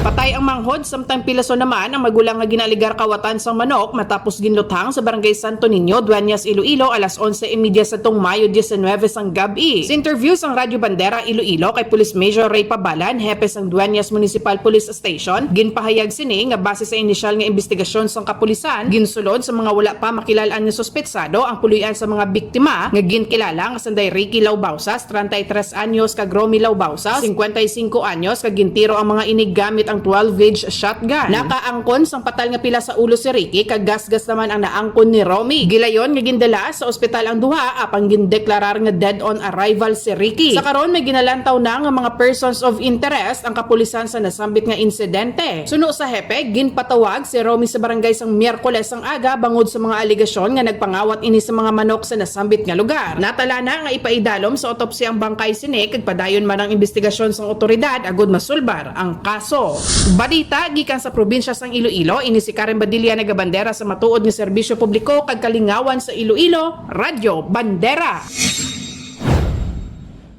Patay ang manghod samtang pilaso naman ang magulang nga ginaligar kawatan sang manok matapos ginluthang sa barangay Santo Niño, Dueñas, Iloilo alas 11:30 sa tong Mayo 19 sang gabi. Sa interview sang Radyo Bandera Iloilo kay Police Major Ray Pabalan, hepe sang Dueñas Municipal Police Station, ginpahayag sini nga base sa inisyal nga investigasyon sang kapulisan, ginsulod sa mga wala pa makilalaan nga suspetsado ang puluyan sa mga biktima nga ginkilala nga sanday Ricky Laubausas, 33 anyos kag Romy Laubausas, 55 anyos kag gintiro ang mga inig gamit ang 12-gauge shotgun. Nakaangkon sang patal nga pila sa ulo si Ricky kag gasgas naman ang naangkon ni Romy. Gilayon nga gindala sa ospital ang duha apang gindeklarar nga dead on arrival si Ricky. Sa karon may ginalantaw na nga mga persons of interest ang kapulisan sa nasambit nga insidente. Suno sa hepe, ginpatawag si Romy sa barangay sang Miyerkules ang aga bangod sa mga aligasyon nga nagpangawat ini sa mga manok sa nasambit nga lugar. Natala na nga ipaidalom sa otopsya ang bangkay sini kag padayon man ang investigasyon sang otoridad agud masulbar ang kaso. Balita gikan sa probinsya sang Iloilo, ini si Karen Badilla nagabandera sa matuod nga serbisyo publiko kag kalingawan sa Iloilo, Radyo Bandera.